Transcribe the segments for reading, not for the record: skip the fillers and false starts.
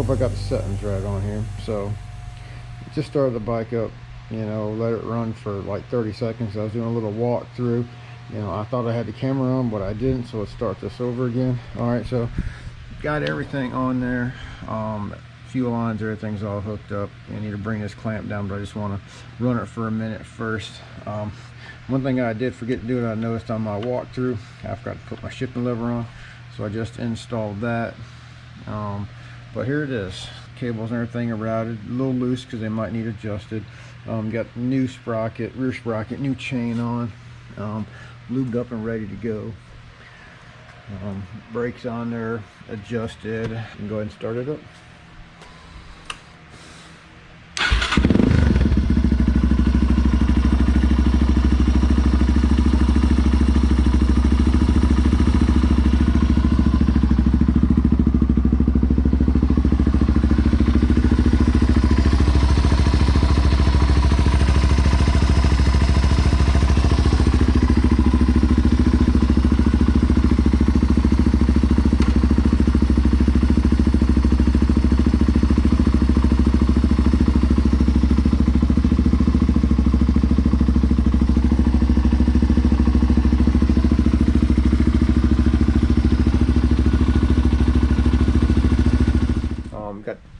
hope I got the settings right on here. So just started the bike up, you know, let it run for like 30 seconds. I was doing a little walkthrough. You know, I thought I had the camera on, but I didn't, so let's start this over again. All right, so got everything on there. Fuel lines, everything's all hooked up. I need to bring this clamp down, but I just want to run it for a minute first. One thing I did forget to do that I noticed on my walkthrough, I forgot to put my shifting lever on, so I just installed that. But here it is. Cables and everything are routed, a little loose because they might need adjusted. Got new sprocket, rear sprocket, new chain on, lubed up and ready to go. Brakes on there, adjusted, and go ahead and start it up.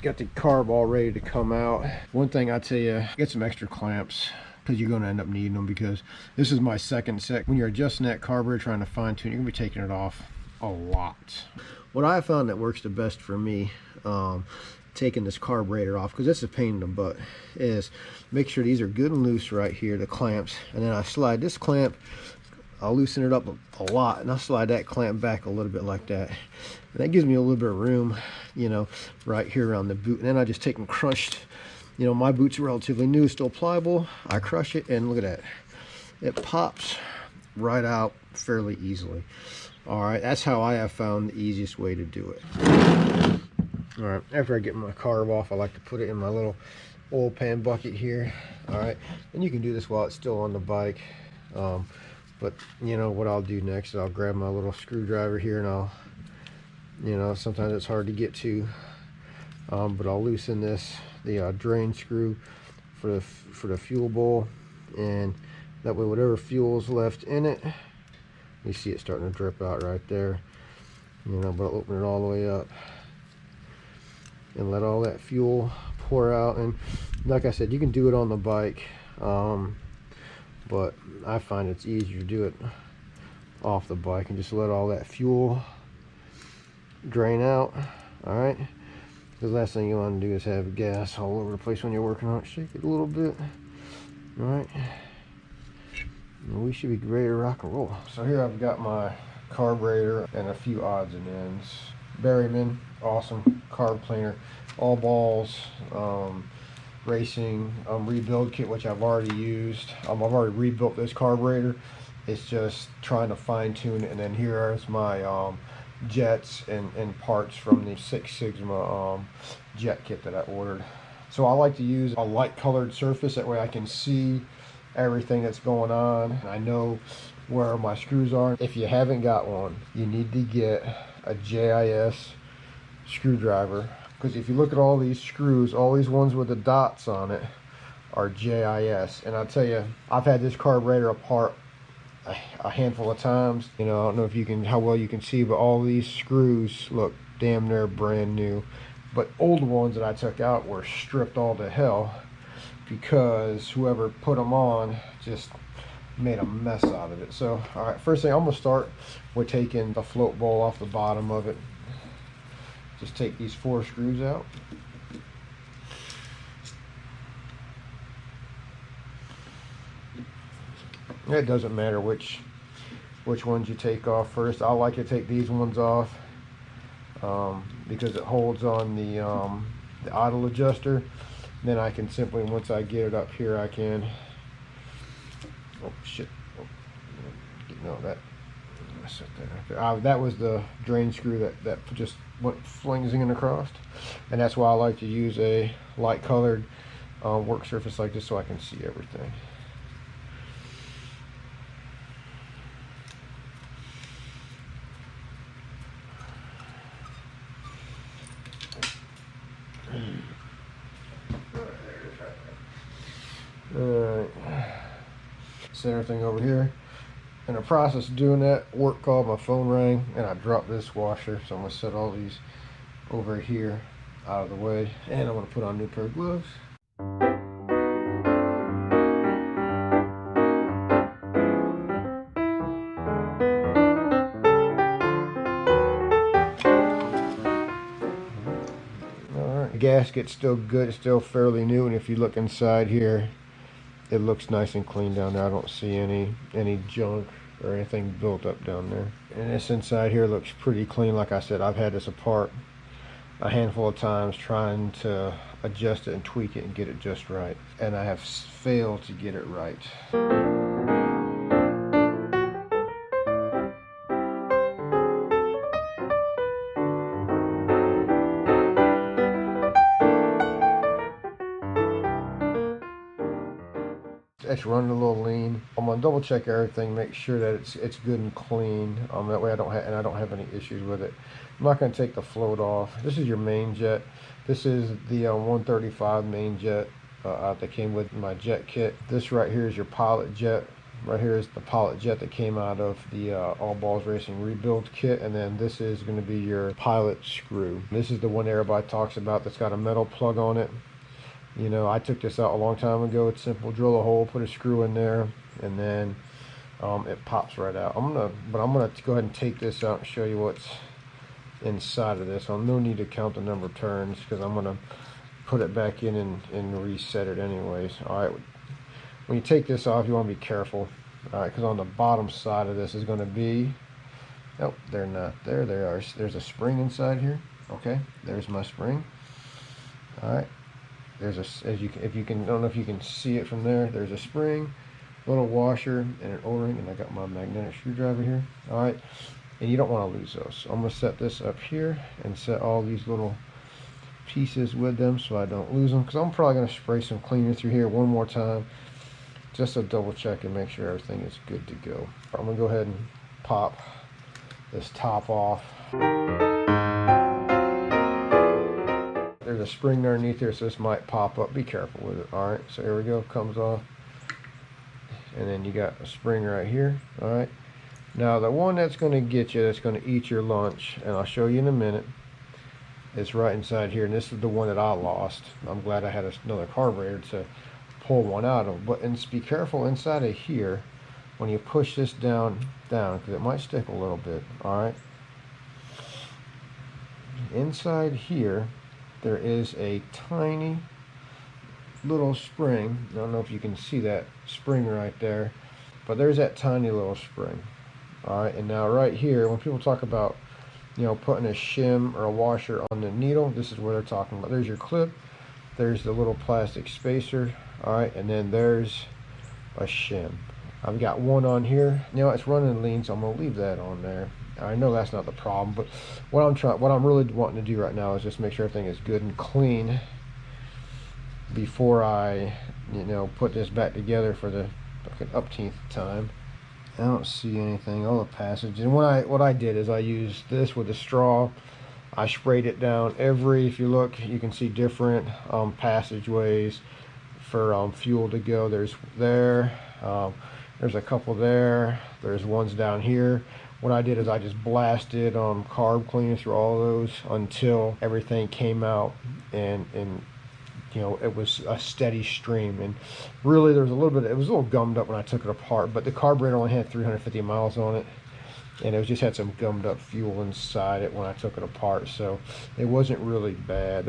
Got the carb all ready to come out. One thing I tell you, get some extra clamps because you're going to end up needing them, because this is my second set. When you're adjusting that carburetor, trying to fine tune, you're gonna be taking it off a lot. What I found that works the best for me, taking this carburetor off, because this is a pain in the butt, is make sure these are good and loose right here, the clamps, and then I slide this clamp, I'll loosen it up a lot, and I'll slide that clamp back a little bit like that. And that gives me a little bit of room, you know, right here around the boot. And then I just take and crush, you know, my boot's relatively new, still pliable. I crush it, and look at that. It pops right out fairly easily. All right, that's how I have found the easiest way to do it. All right, after I get my carb off, I like to put it in my little oil pan bucket here. All right, and you can do this while it's still on the bike. But you know what I'll do next is I'll grab my little screwdriver here, and I'll, you know, sometimes it's hard to get to, but I'll loosen this, the drain screw for the fuel bowl, and that way whatever fuel's left in it, you see it starting to drip out right there, you know, but I'll open it all the way up and let all that fuel pour out. And like I said, you can do it on the bike, but I find it's easier to do it off the bike and just let all that fuel drain out. All right, because the last thing you want to do is have gas all over the place when you're working on it. Shake it a little bit. All right, and we should be ready to rock and roll. So here I've got my carburetor and a few odds and ends. Berryman, awesome carb cleaner, all balls, racing rebuild kit, which I've already used. I've already rebuilt this carburetor. It's just trying to fine tune it. And then here is my jets and parts from the Six Sigma jet kit that I ordered. So I like to use a light colored surface, that way I can see everything that's going on, and I know where my screws are. If you haven't got one, you need to get a JIS screwdriver, because if you look at all these screws, all these ones with the dots on it are JIS. And I'll tell you, I've had this carburetor apart a handful of times. You know, I don't know if you can, how well you can see, but all these screws look damn near brand new. But old ones that I took out were stripped all to hell, because whoever put them on just made a mess out of it. So all right, first thing I'm gonna start with taking the float bowl off the bottom of it. Just take these 4 screws out. It doesn't matter which ones you take off first. I like to take these ones off because it holds on the idle adjuster. Then I can simply, once I get it up here, I can, oh shit, no, that, I set that right there. That was the drain screw that just went flinging across, and that's why I like to use a light colored work surface like this, so I can see everything. set everything over here. In the process of doing that, work called, my phone rang, and I dropped this washer. So I'm gonna set all these over here out of the way, and I'm gonna put on a new pair of gloves. Alright, the gasket's still good, it's still fairly new, and if you look inside here, it looks nice and clean down there. I don't see any junk or anything built up down there. And this inside here looks pretty clean. Like I said, I've had this apart a handful of times trying to adjust it and tweak it and get it just right, and I have failed to get it right. It's running a little lean. I'm gonna double check everything, make sure that it's good and clean. That way I don't have any issues with it. I'm not gonna take the float off. This is your main jet. This is the 135 main jet that came with my jet kit. This right here is your pilot jet. Right here is the pilot jet that came out of the All Balls Racing rebuild kit, and then this is going to be your pilot screw. This is the one everybody talks about that's got a metal plug on it. You know, I took this out a long time ago. It's simple. Drill a hole, put a screw in there, and then it pops right out. I'm gonna go ahead and take this out and show you what's inside of this. No need to count the number of turns because I'm gonna put it back in and reset it anyways. All right. When you take this off, you want to be careful. All right, because on the bottom side of this is going to be. Oh, they're not there. They are. There's a spring inside here. Okay, there's my spring. All right. There's a, if you can, I don't know if you can see it from there. There's a spring, little washer, and an O-ring, and I got my magnetic screwdriver here. All right, and you don't want to lose those. So I'm gonna set this up here and set all these little pieces with them so I don't lose them. Because I'm probably gonna spray some cleaner through here one more time, just to double check and make sure everything is good to go. I'm gonna go ahead and pop this top off. There's a spring underneath here, so this might pop up. Be careful with it. All right, so here we go. Comes off, and then you got a spring right here. All right. Now the one that's going to get you, that's going to eat your lunch, and I'll show you in a minute. It's right inside here, and this is the one that I lost. I'm glad I had another carburetor to pull one out of. But be careful inside of here when you push this down, because it might stick a little bit. All right. Inside here, there is a tiny little spring. I don't know if you can see that spring right there, but there's that tiny little spring. All right, and now right here, when people talk about, you know, putting a shim or a washer on the needle, this is what they're talking about. There's your clip, there's the little plastic spacer, all right, and then there's a shim. I've got one on here. You know, it's running lean, so I'm gonna leave that on there. I know that's not the problem, but what I'm really wanting to do right now is just make sure everything is good and clean before I, you know, put this back together for the upteenth time. I don't see anything. All the passage. And what I did is I used this with a straw. I sprayed it down if you look, you can see different passageways for fuel to go. There's a couple there. There's ones down here. What I did is I just blasted carb cleaner through all those until everything came out, and you know, it was a steady stream. And really, there was a little bit. It was a little gummed up when I took it apart, but the carburetor only had 350 miles on it, and it just had some gummed up fuel inside it when I took it apart. So it wasn't really bad.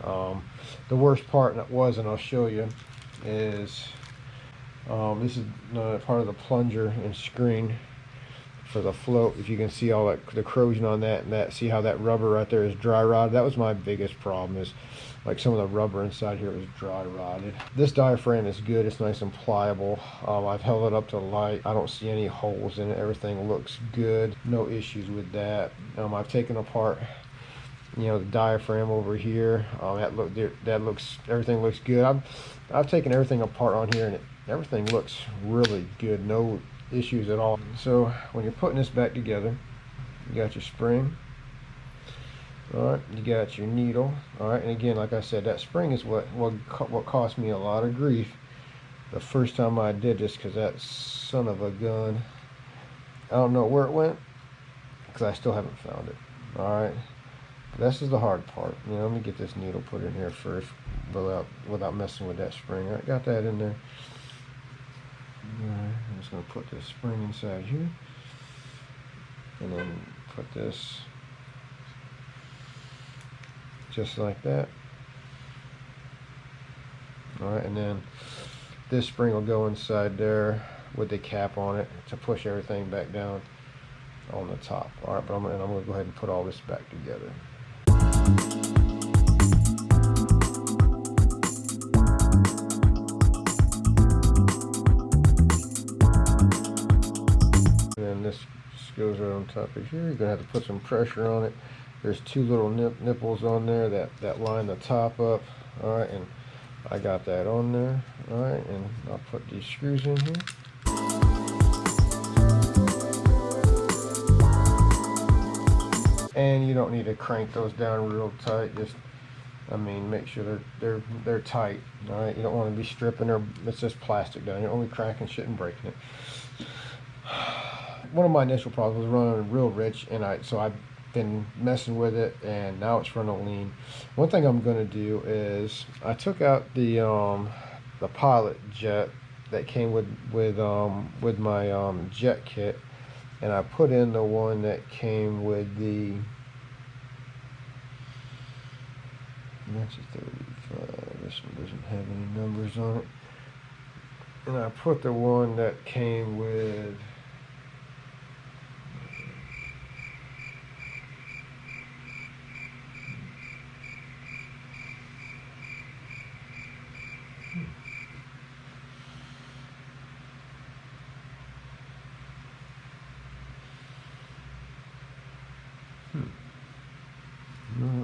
The worst part was, and I'll show you, is this is part of the plunger and screen for the float. If you can see all that, the corrosion on that, and see how that rubber right there is dry rotted. That was my biggest problem, is like some of the rubber inside here was dry rotted. This diaphragm is good. It's nice and pliable. I've held it up to the light. I don't see any holes in it. Everything looks good. No issues with that. I've taken apart, you know, the diaphragm over here. Everything looks good. I've taken everything apart on here, and everything looks really good. No issues at all. So when you're putting this back together, you got your spring, all right, you got your needle, all right, and again, like I said, that spring is what cost me a lot of grief the first time I did this, because that son of a gun, I don't know where it went, because I still haven't found it. Alright, this is the hard part. You know, let me get this needle put in here first without messing with that spring. Alright, got that in there. Alright, I'm just going to put this spring inside here, and then put this just like that. Alright, and then this spring will go inside there with the cap on it to push everything back down on the top. Alright, but I'm going to go ahead and put all this back together. And this just goes right on top of here. You're going to have to put some pressure on it. There's two little nipples on there that line the top up. Alright, and I got that on there. Alright, and I'll put these screws in here. And you don't need to crank those down real tight. Just, I mean, make sure they're tight. Alright, you don't want to be stripping or it's just plastic down. You're only cracking shit and breaking it. One of my initial problems was running real rich, and so I've been messing with it, and now it's running lean. One thing I'm going to do is I took out the pilot jet that came with my jet kit, and I put in the one that came with the that's a 35. This one doesn't have any numbers on it, and I put the one that came with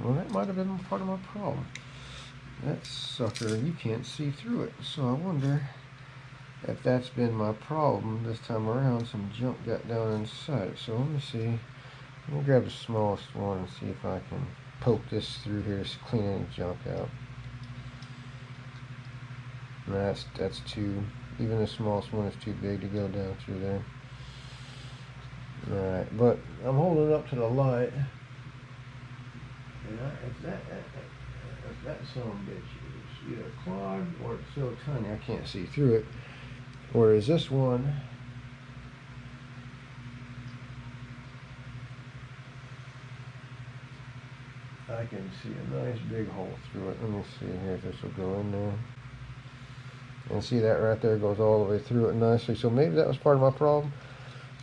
well, that might have been part of my problem. That sucker, you can't see through it. So I wonder if that's been my problem this time around. Some junk got down inside it. So let me see. Let me grab the smallest one and see if I can poke this through here to clean any junk out. That's too, even the smallest one is too big to go down through there. Alright, but I'm holding it up to the light. And if that son of a bitch is either clogged or it's so tiny I can't see through it. Whereas this one, I can see a nice big hole through it. Let me see here if this will go in there. And see that right there goes all the way through it nicely. So maybe that was part of my problem.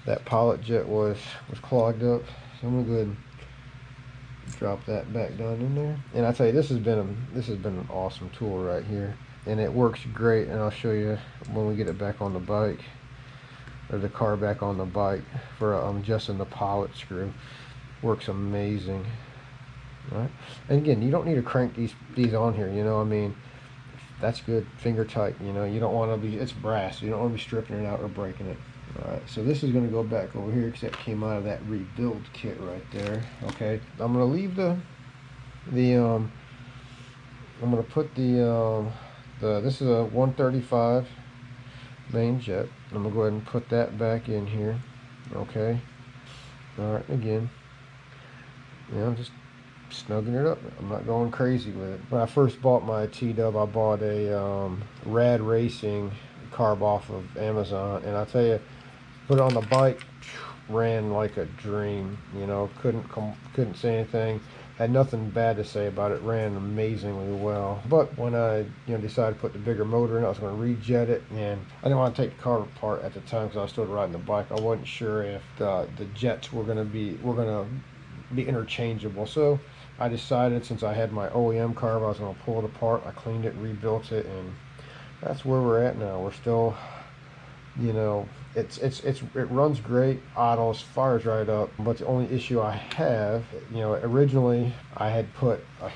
That pilot jet was clogged up. So I'm gonna go ahead and drop that back down in there. And I tell you, this has been an awesome tool right here, and it works great. And I'll show you when we get it back on the bike, or the car back on the bike, for just in the pilot screw. Works amazing. All right, and again, you don't need to crank these on here, you know. I mean, that's good, finger tight, you know. You don't want to be, it's brass, you don't want to be stripping it out or breaking it. Alright, so this is going to go back over here because that came out of that rebuild kit right there. Okay, I'm going to leave I'm going to put this is a 135 main jet. I'm going to go ahead and put that back in here. Okay, alright, again, you know, just snugging it up. I'm not going crazy with it. When I first bought my TW, I bought a Rad Racing carb off of Amazon, and I tell you, put it on the bike, ran like a dream. You know, couldn't say anything. Had nothing bad to say about it. Ran amazingly well. But when I decided to put the bigger motor in, I was going to rejet it, and I didn't want to take the car apart at the time because I was still riding the bike. I wasn't sure if the jets were going to be interchangeable. So I decided, since I had my OEM carb, I was going to pull it apart. I cleaned it, rebuilt it, and that's where we're at now. We're still, you know, it runs great, autos, fires right up. But the only issue I have, you know, originally I had put a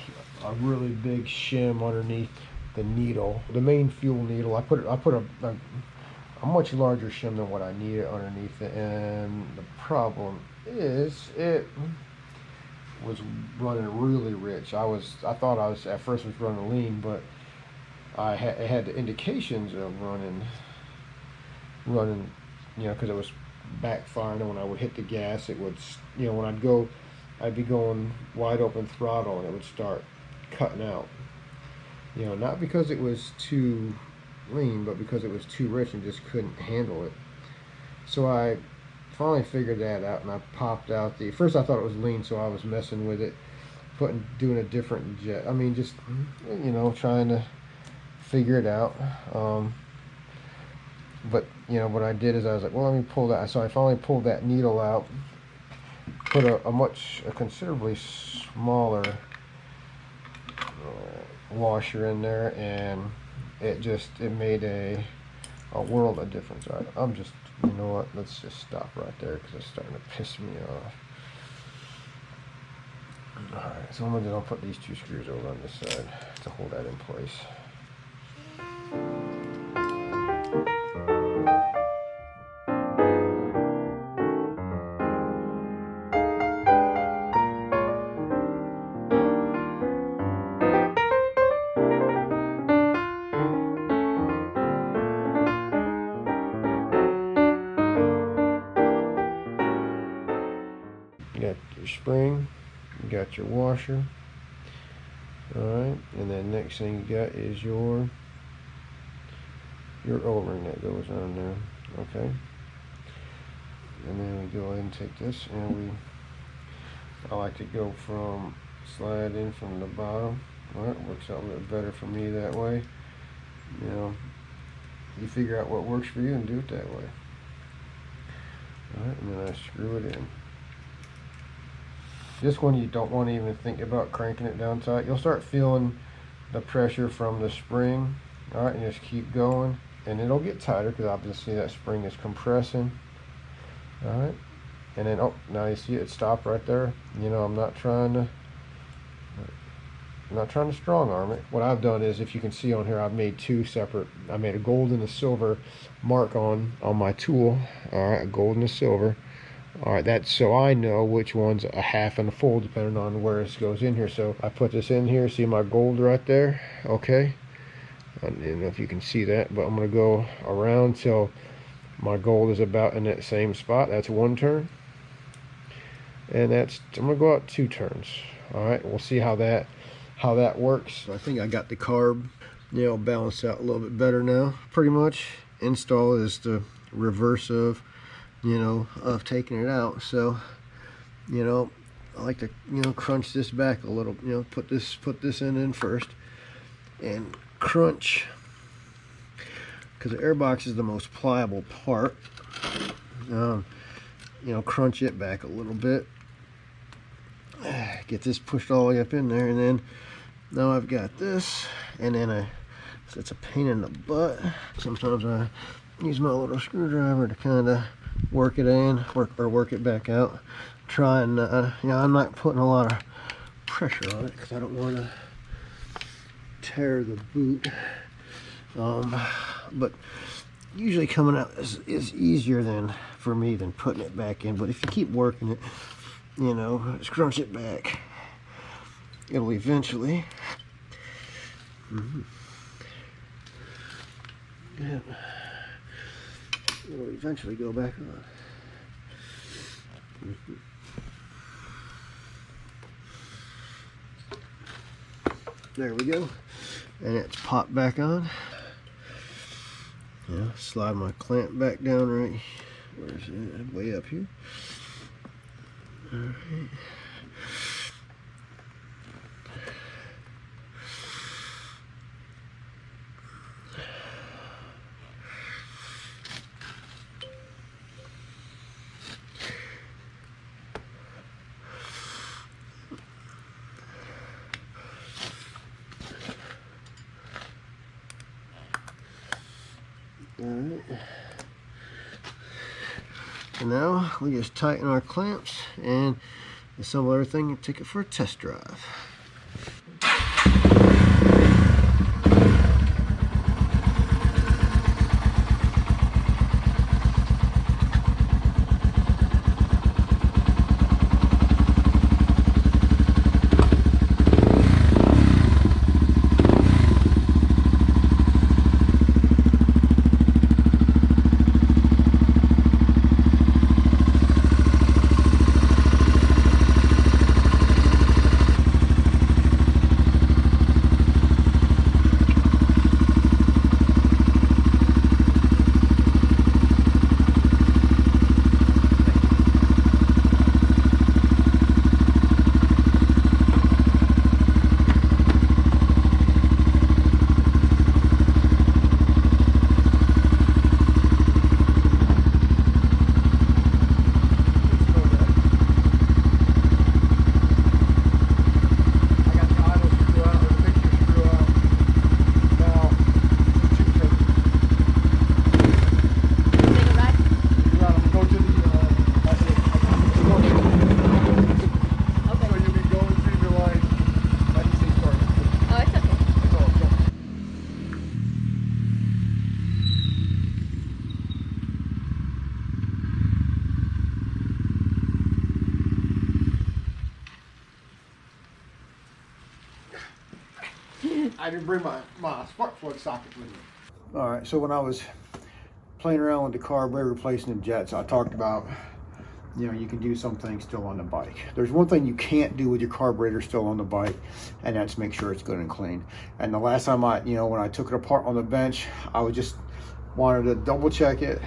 really big shim underneath the needle, the main fuel needle. I put a much larger shim than what I needed underneath it, and the problem is it was running really rich. I thought I was at first running lean, but it had the indications of running, you know, because it was backfiring, and when I would hit the gas, it would, you know, when I'd be going wide open throttle, and it would start cutting out. You know, not because it was too lean, but because it was too rich and just couldn't handle it. So I finally figured that out, and I popped out the, first I thought it was lean, so I was messing with it, doing a different jet. I mean, just, you know, trying to figure it out. But, you know, what I did is I was like, well, let me pull that. So I finally pulled that needle out, put a considerably smaller washer in there, and it made a world of difference. I'm just, you know what, let's just stop right there because it's starting to piss me off. Alright, so I'll put these 2 screws over on this side to hold that in place. You got your spring, you got your washer, alright, and then next thing you got is your O-ring that goes on there, okay. And then we go ahead and take this, and I like to go slide in from the bottom. Alright, works out a little better for me that way. You know, you figure out what works for you and do it that way. Alright, and then I screw it in. This one you don't want to even think about cranking it down tight. You'll start feeling the pressure from the spring. Alright, and just keep going, and it'll get tighter because obviously that spring is compressing. Alright, and then, oh, now you see it stopped right there. You know, I'm not trying to strong arm it. What I've done is, if you can see on here, I've made 2 separate, I made a gold and a silver mark on my tool. Alright, a gold and a silver. Alright, that's so I know which one's a half and a full depending on where it goes in here. So I put this in here, see my gold right there, okay? I don't know if you can see that, but I'm going to go around till my gold is about in that same spot. That's 1 turn. And I'm going to go out 2 turns. Alright, we'll see how that works. I think I got the carb, you know, balanced out a little bit better now. Pretty much install is the reverse of, you know, of taking it out. So, you know, I like to, you know, crunch this back a little, you know, put this in first and crunch, because the air box is the most pliable part. You know, crunch it back a little bit, get this pushed all the way up in there, and then now I've got this, and then it's a pain in the butt. Sometimes I use my little screwdriver to kind of work it in, work it back out. Try and you know, I'm not putting a lot of pressure on it because I don't want to tear the boot. But usually coming out is easier for me than putting it back in. But if you keep working it, you know, scrunch it back, it'll eventually. Yeah. It'll eventually go back on. There we go, and it's popped back on. Yeah, slide my clamp back down right. Where is it? Way up here. All right. Alright, and now we just tighten our clamps and assemble everything and take it for a test drive. I didn't bring my spark plug socket with me. All right, so when I was playing around with the carburetor, replacing the jets, I talked about, you know, you can do some things still on the bike. There's one thing you can't do with your carburetor still on the bike, and that's make sure it's good and clean. And the last time when I took it apart on the bench, I was just wanted to double check it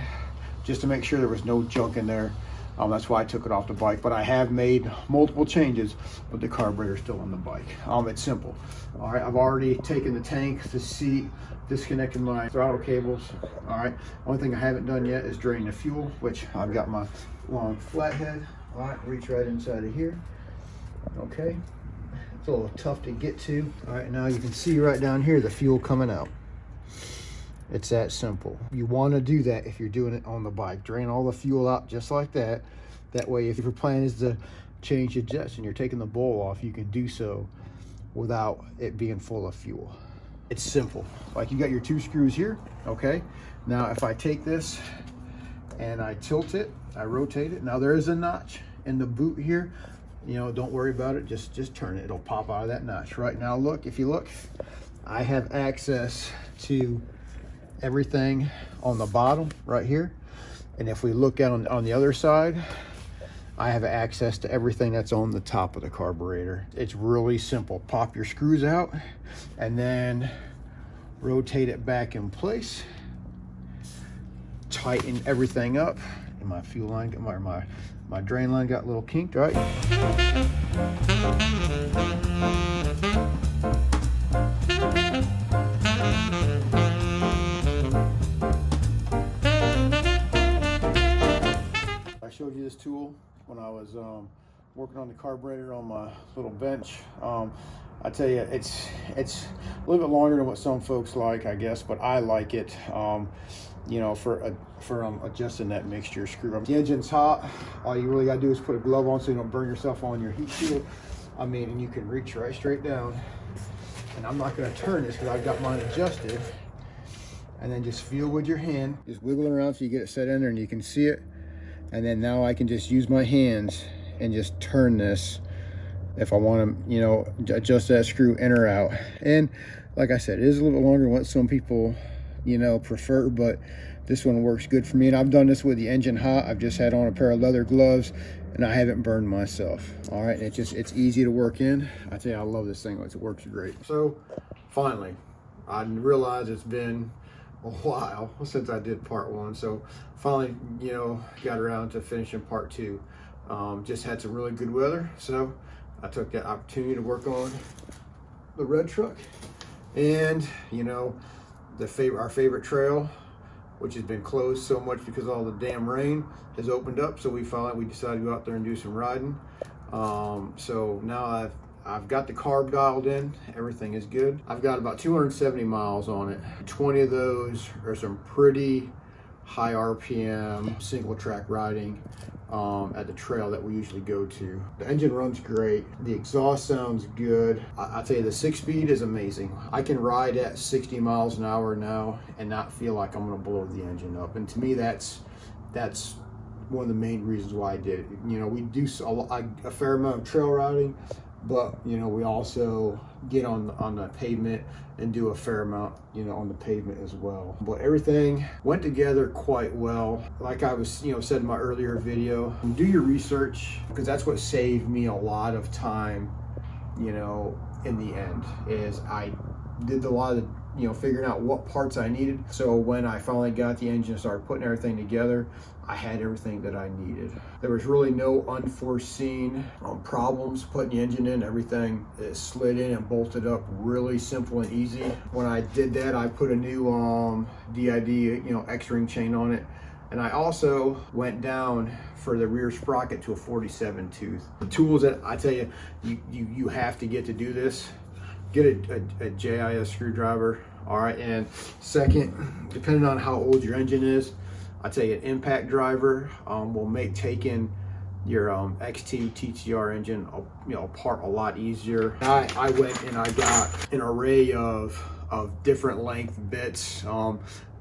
just to make sure there was no junk in there. That's why I took it off the bike, but I have made multiple changes with the carburetor still on the bike. It's simple. All right, I've already taken the tank, the seat, disconnected my throttle cables. All right, only thing I haven't done yet is drain the fuel, which I've got my long flathead. All right, reach right inside of here. Okay, it's a little tough to get to. All right, now you can see right down here the fuel coming out. It's that simple. You want to do that if you're doing it on the bike. Drain all the fuel out just like that. That way, if your plan is to change the jets and you're taking the bowl off, you can do so without it being full of fuel. It's simple. Like, you got your 2 screws here, okay? Now, if I take this and I tilt it, I rotate it. Now, there is a notch in the boot here. You know, don't worry about it. Just turn it. It'll pop out of that notch. Right now, look, if you look, I have access to everything on the bottom right here, and if we look at on the other side, I have access to everything that's on the top of the carburetor. It's really simple. Pop your screws out and then rotate it back in place, tighten everything up, and my fuel line, my drain line got a little kinked, right? I showed you this tool when I was working on the carburetor on my little bench. I tell you, it's a little bit longer than what some folks like, I guess, but I like it. You know, for adjusting that mixture screw. The engine's hot. All you really gotta do is put a glove on so you don't burn yourself on your heat shield. And you can reach right straight down. And I'm not gonna turn this because I've got mine adjusted. And then just feel with your hand, just wiggle it around so you get it set in there and you can see it. And then now I can just use my hands and just turn this if I want to, you know, adjust that screw in or out. And like I said, it is a little bit longer than what some people, you know, prefer, but this one works good for me. And I've done this with the engine hot. I've just had on a pair of leather gloves and I haven't burned myself. All right, and it's easy to work in. I tell you, I love this thing. It works great. So finally, I realized it's been a while since I did part 1, so finally, you know, got around to finishing part 2. Just had some really good weather, so I took that opportunity to work on the red truck. And you know, our favorite trail, which has been closed so much because of all the damn rain, has opened up, so we decided to go out there and do some riding. So now I've got the carb dialed in, everything is good. I've got about 270 miles on it. 20 of those are some pretty high RPM single track riding at the trail that we usually go to. The engine runs great. The exhaust sounds good. I'll tell you, the 6-speed is amazing. I can ride at 60 miles an hour now and not feel like I'm gonna blow the engine up. And to me, that's one of the main reasons why I did it. You know, we do a fair amount of trail riding, but you know, we also get on the pavement and do a fair amount, you know, on the pavement as well. But everything went together quite well. Like I was, you know, said in my earlier video, do your research, because that's what saved me a lot of time, you know, in the end. Is I did a lot of, you know, figuring out what parts I needed. So when I finally got the engine and started putting everything together, I had everything that I needed. There was really no unforeseen problems putting the engine in. Everything is slid in and bolted up really simple and easy. When I did that, I put a new DID, you know, X-ring chain on it. And I also went down for the rear sprocket to a 47 tooth. The tools that I tell you, you have to get to do this. Get a JIS screwdriver, all right? And second, depending on how old your engine is, I tell you, an impact driver will make taking your XT TTR engine, you know, apart a lot easier. I went and I got an array of different length bits,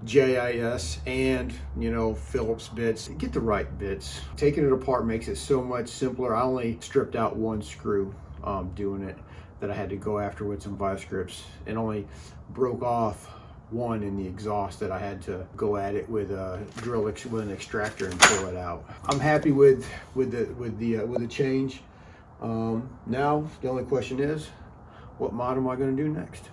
JIS and, you know, Phillips bits. Get the right bits. Taking it apart makes it so much simpler. I only stripped out one screw doing it. that I had to go after with some vice grips, and only broke off one in the exhaust that I had to go at it with a drill with an extractor and pull it out. I'm happy with the change. Now the only question is, what mod am I going to do next?